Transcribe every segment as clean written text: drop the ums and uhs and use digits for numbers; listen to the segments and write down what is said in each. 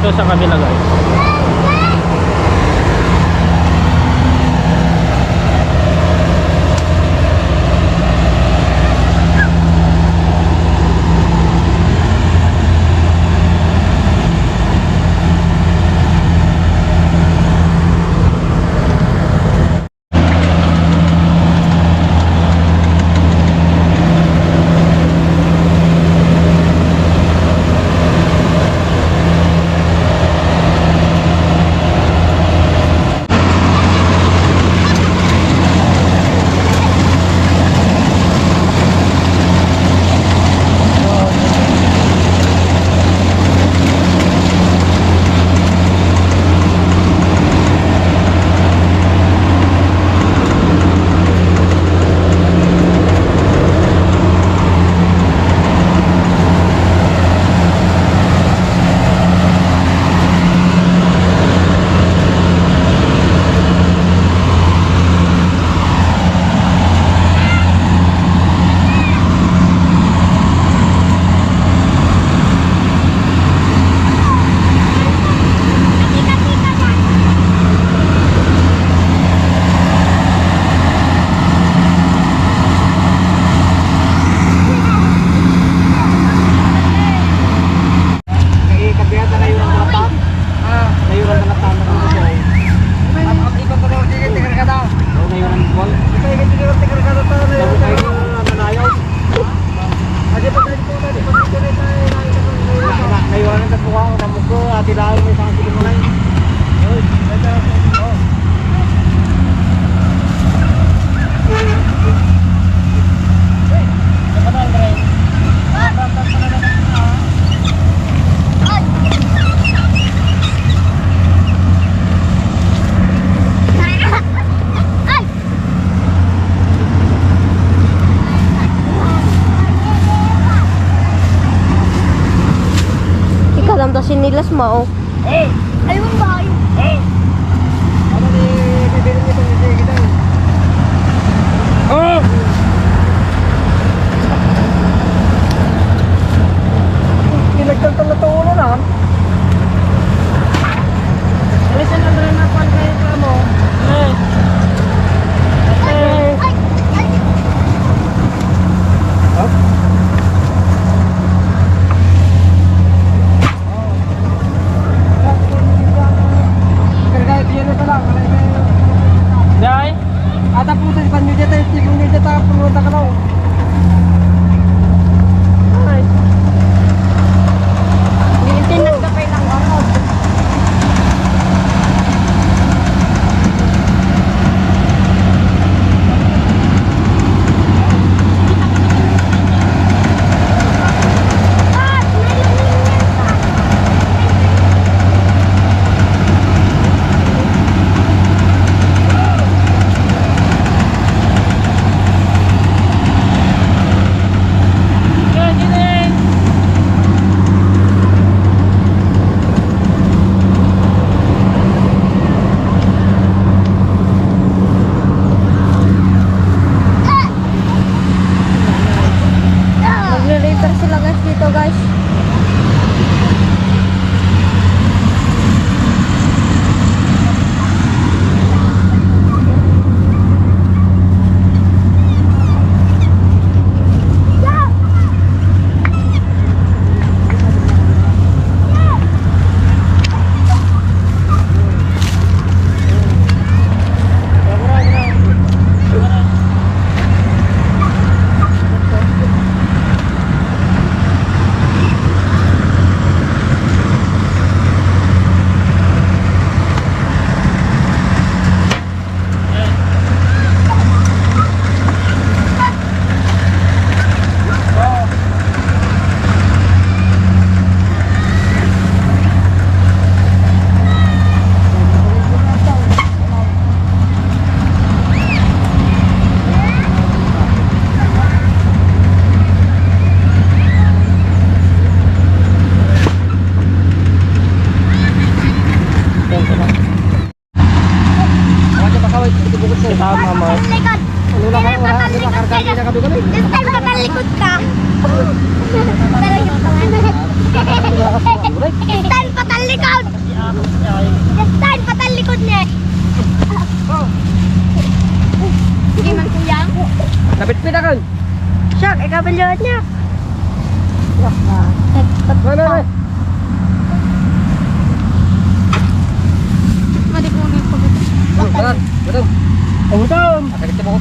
dito sa kabila guys. Sinilas mo. Ayun ba? Ano ni bibili nito ni Sige daw? Oh! Pinagtantan na tulo na. Alisan lang rin na pan kayo ka mo. Eh. Eh. Dai? Ata puto di panyo jeta tigong ni jeta pumunta ka na. Ay.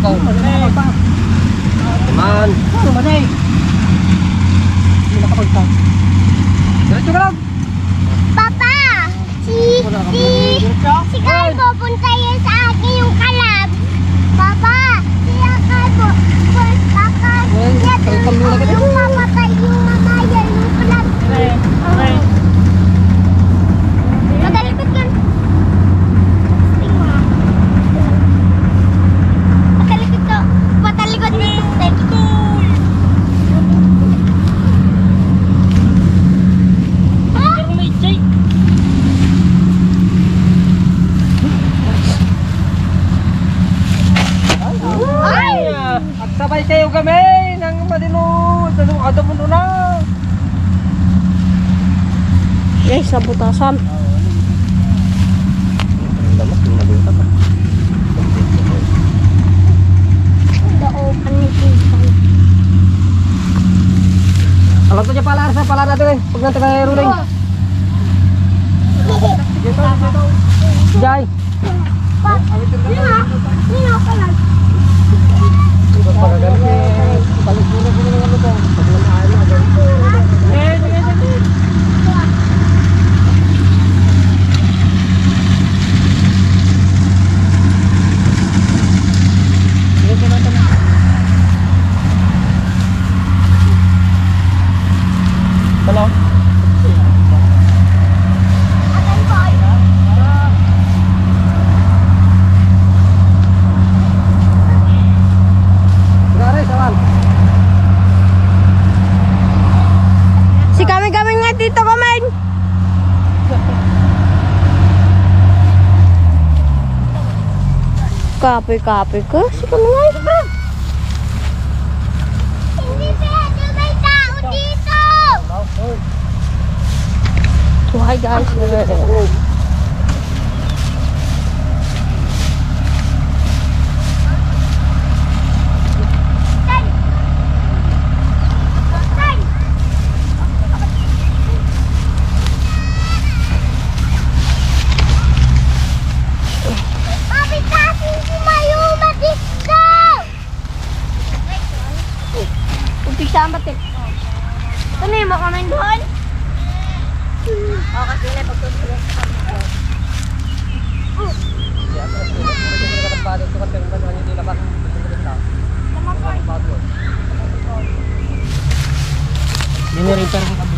ka. Man. Ano man eh? Hindi nakapagta. Diretso ka lang. Papa! Si Calvo, punta yan sa akin yung kalab. Papa! Si Calvo, punta Kalitan mo na ka. yung mamatay yung mamaya, yung kalab. Madalikot yan. Patalikot to. Patalikot dito. At sabay kayo kami ng madinod. Ada mo na. Guys, sa butasan. Daopan ni Pinsan. Alam ko niya pala sa pala natin eh. Pag nanti kayo ruling. Jai. Nino kalab. Hello. Akan boy. Gare, sawan. Si kami-kami nga dito kami. Kapoy-kapoy ko. Si kami nga. Hindi pwede may tao dito. So hi guys. Mabitasin si Mayuma dito. Umpisa ang batik. Ano yung makamin doon? Ini repair mo kami.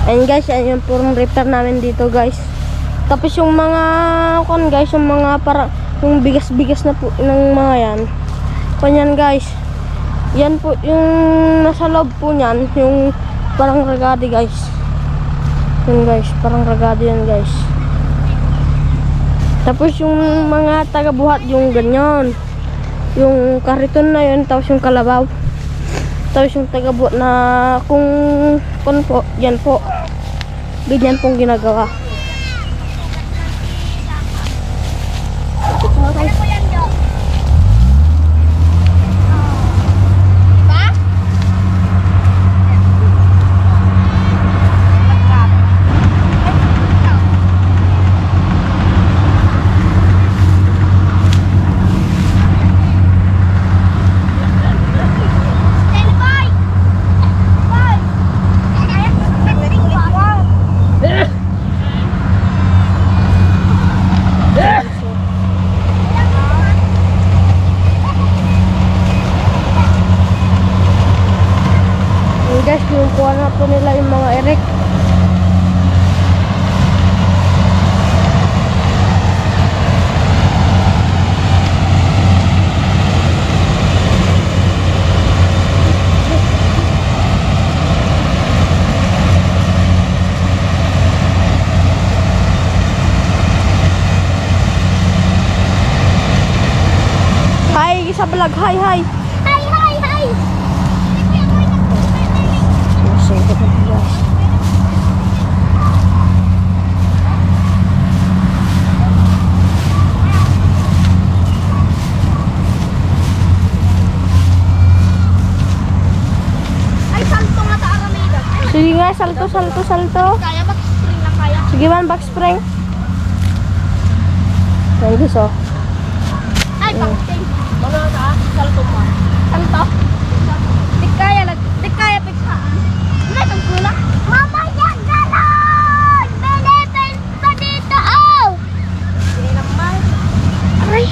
Ayun guys, yan yung purong repair namin dito guys. Tapos yung mga guys, yung mga para yung bigas-bigas na po ng mga yan. Kanyan guys. Yan po yung nasa loob po niyan, yung parang ragadi guys. Yun guys, parang ragadi yan guys. Tapos yung mga taga-buhat yung ganyan. Yung kariton na yun, tapos yung kalabaw. Tapos yung taga-buhat na kung po, yan po. Ganyan pong ginagawa. Ano mo yan, Jo? Ba? Stand by! Boy! Yun guys, kinukuha na po nila yung mga erek. Hi sa vlog, hi hi. Hi, hi, hi! Kasi ito po guys. salto. Kaya ba? Spring lang kaya. Sige man, back spring. Yan guys, oh. Ay, bakit? Mga ka, salto pa. Santo? Di kaya pigsaan. Wala itong kulak. Mama, yan galon! Benefit pa dito, oh! Hindi naman. Aray.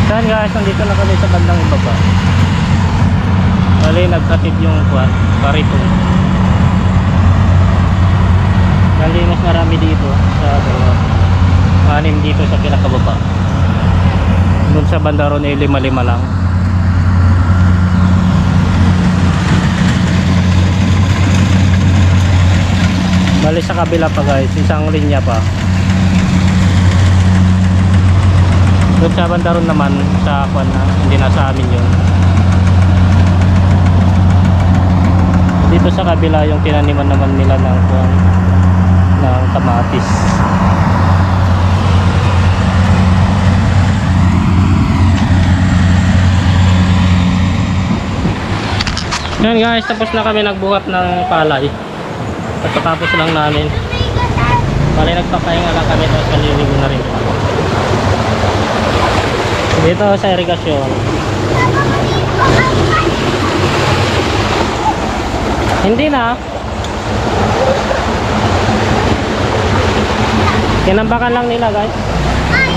Yan guys, nandito na kami sa bandang ibaba. Bali, nagkatid yung kariton. Bali, mas marami dito sa baba. 6 dito sa pinakababa. Doon sa banda ron ay 5-5 lang. Bali sa kabila pa guys, isang linya pa. Doon sa banda ron naman sa kwan na, hindi na sa amin yun. Dito sa kabila yung tinaniman naman nila ng kwan, ng kamatis. Yan guys, tapos na kami nagbuhat ng palay. Pagkatapos lang namin. Bali nagpapahinga lang kami, tapos kaliligo na rin. Dito sa irigasyon. Hindi na. Kinambakan lang nila guys. Ay,